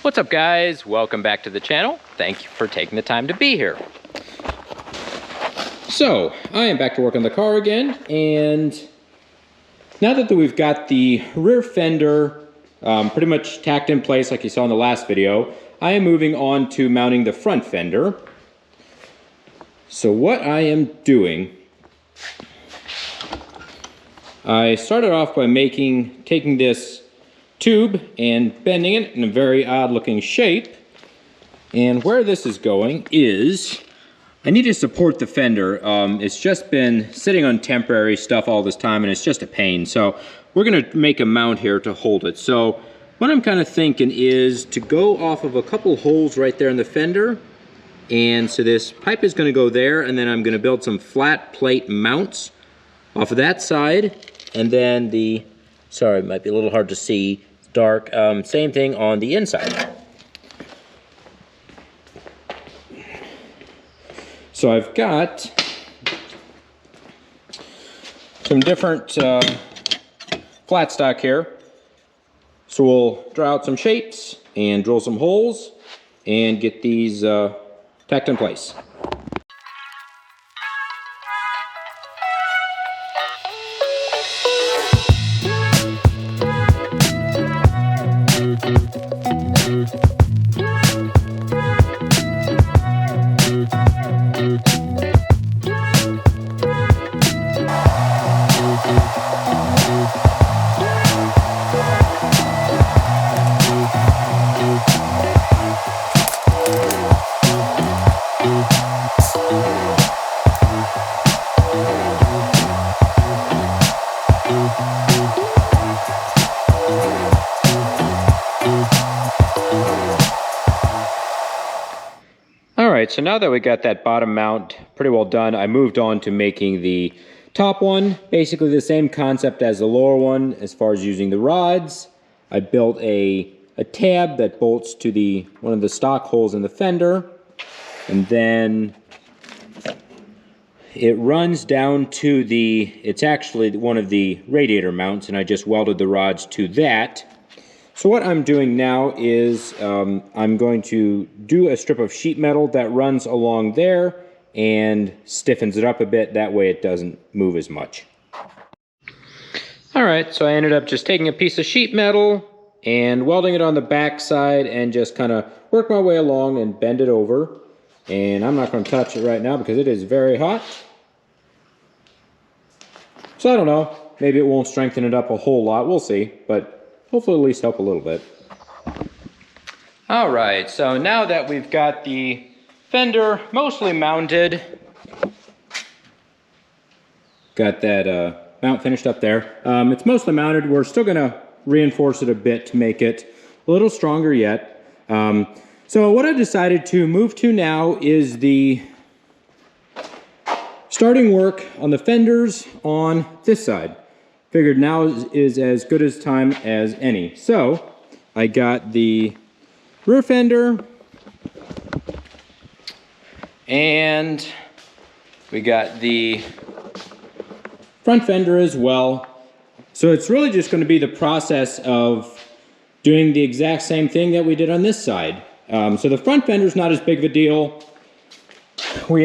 What's up guys, welcome back to the channel. Thank you for taking the time to be here. So, I am back to work on the car again, and now that we've got the rear fender pretty much tacked in place like you saw in the last video, I am moving on to mounting the front fender. So what I am doing, I started off by taking this tube and bending it in a very odd looking shape. And where this is going is, I need to support the fender. It's just been sitting on temporary stuff all this time and it's just a pain. So we're gonna make a mount here to hold it. So what I'm kind of thinking is to go off of a couple holes right there in the fender. And so this pipe is gonna go there, and then I'm gonna build some flat plate mounts off of that side. And then sorry, it might be a little hard to see, it's dark, same thing on the inside. So I've got some different flat stock here. So we'll draw out some shapes and drill some holes and get these tacked in place. Alright, so now that we got that bottom mount pretty well done, I moved on to making the top one. Basically the same concept as the lower one as far as using the rods. I built a tab that bolts to one of the stock holes in the fender. And then it runs down to it's actually one of the radiator mounts, and I just welded the rods to that. So what I'm doing now is I'm going to do a strip of sheet metal that runs along there and stiffens it up a bit. That way it doesn't move as much. Alright, so I ended up just taking a piece of sheet metal and welding it on the back side and just kind of work my way along and bend it over. And I'm not going to touch it right now because it is very hot. So I don't know, maybe it won't strengthen it up a whole lot, we'll see, but hopefully at least help a little bit. All right, so now that we've got the fender mostly mounted, got that mount finished up there. It's mostly mounted. We're still gonna reinforce it a bit to make it a little stronger yet. So what I decided to move to now is the starting work on the fenders on this side. Figured now is as good as time as any. So I got the rear fender and we got the front fender as well. So it's really just going to be the process of doing the exact same thing that we did on this side. So the front fender is not as big of a deal. We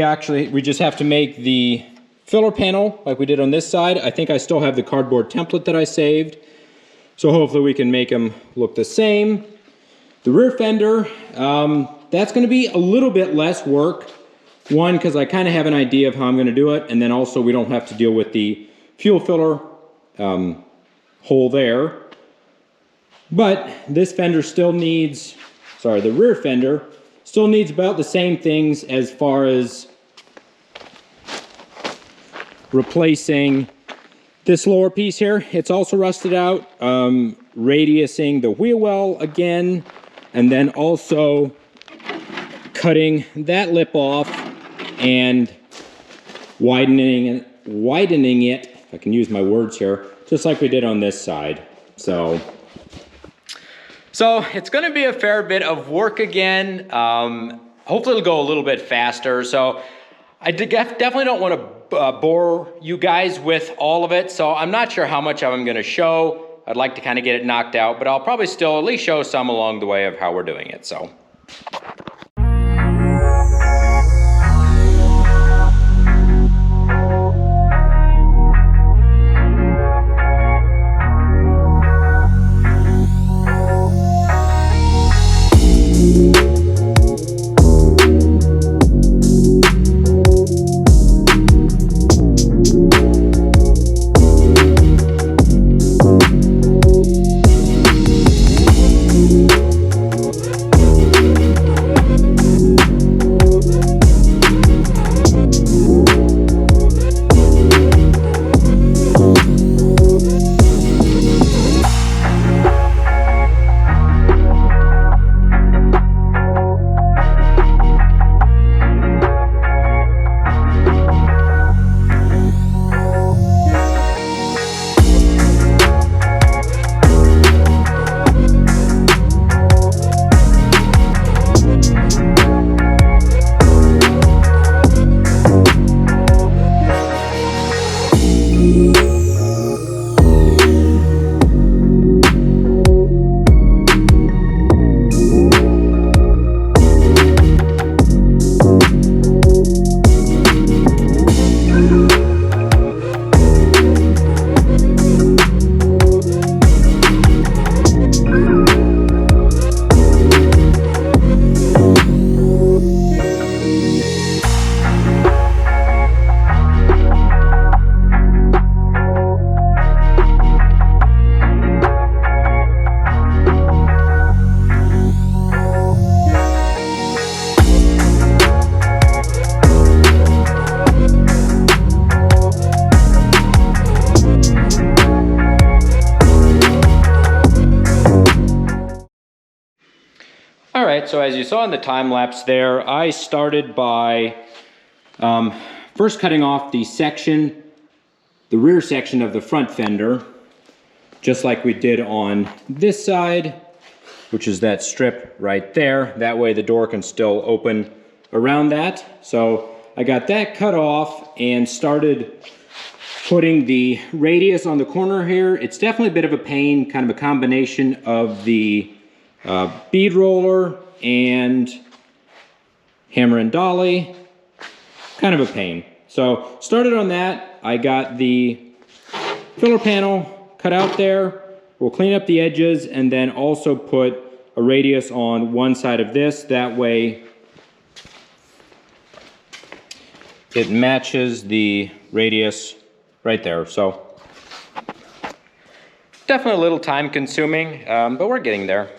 just have to make the filler panel like we did on this side. I think I still have the cardboard template that I saved. So hopefully we can make them look the same. The rear fender, that's gonna be a little bit less work. One, because I kind of have an idea of how I'm gonna do it, and then also we don't have to deal with the fuel filler hole there. But this fender still needs, the rear fender still needs about the same things as far as replacing This lower piece here, it's also rusted out, radiusing the wheel well again, and then also cutting that lip off and widening it, if I can use my words here, just like we did on this side. So it's gonna be a fair bit of work again. Hopefully it'll go a little bit faster. So I definitely don't want to bore you guys with all of it. So I'm not sure how much I'm gonna show. I'd like to kind of get it knocked out, but I'll probably still at least show some along the way of how we're doing it, so. Alright, so as you saw in the time lapse there, I started by first cutting off the rear section of the front fender, just like we did on this side, which is that strip right there. That way the door can still open around that. So I got that cut off and started putting the radius on the corner here. It's definitely a bit of a pain, kind of a combination of the bead roller and hammer and dolly, kind of a pain. So started on that. I got the filler panel cut out there. We'll clean up the edges and then also put a radius on one side of this. That way it matches the radius right there. So definitely a little time consuming, but we're getting there.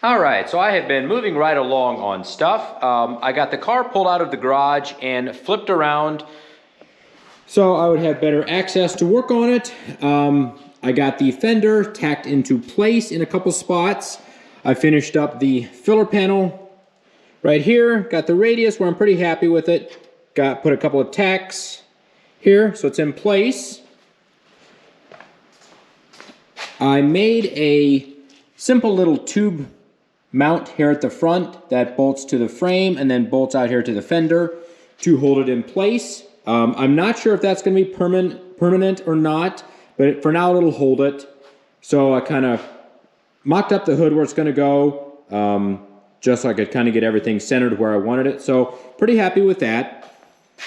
All right, so I have been moving right along on stuff. I got the car pulled out of the garage and flipped around so I would have better access to work on it. I got the fender tacked into place in a couple spots. I finished up the filler panel right here. Got the radius where I'm pretty happy with it. Put a couple of tacks here so it's in place. I made a simple little tube mount here at the front that bolts to the frame and then bolts out here to the fender to hold it in place. I'm not sure if that's going to be permanent or not, but for now it'll hold it. So I kind of mocked up the hood where it's going to go, just so I could kind of get everything centered where I wanted it. So pretty happy with that.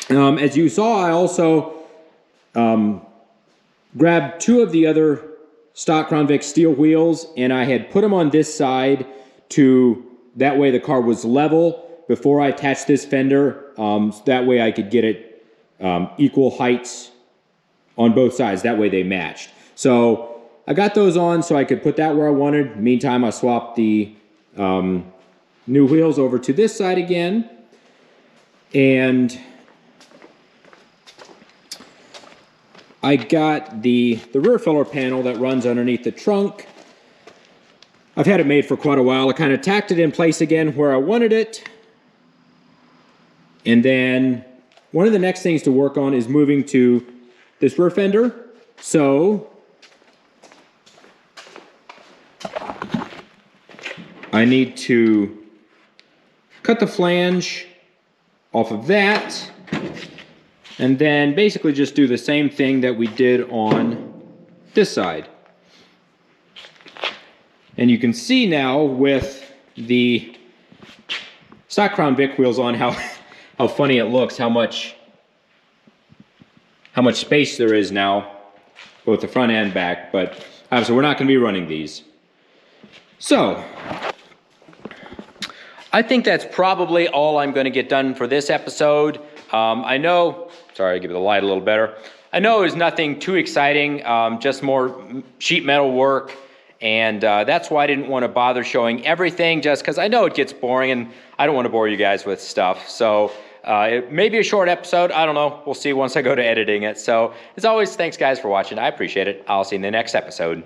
As you saw, I also grabbed two of the other stock Crown Vic steel wheels, and I had put them on this side that way the car was level before I attached this fender. That way I could get it equal heights on both sides. That way they matched. So I got those on so I could put that where I wanted. Meantime, I swapped the new wheels over to this side again. And I got the rear filler panel that runs underneath the trunk. I've had it made for quite a while. I kind of tacked it in place again where I wanted it. And then one of the next things to work on is moving to this rear fender. So I need to cut the flange off of that, and then basically just do the same thing that we did on this side. And you can see now with the stock Crown Vic wheels on how funny it looks, how much space there is now, both the front and back, but obviously we're not going to be running these. So I think that's probably all I'm going to get done for this episode. I know, sorry, I'll give you the light a little better. I know it was nothing too exciting, just more sheet metal work. And that's why I didn't want to bother showing everything, just because I know it gets boring and I don't want to bore you guys with stuff. So it may be a short episode. I don't know. We'll see once I go to editing it. So as always, thanks guys for watching. I appreciate it. I'll see you in the next episode.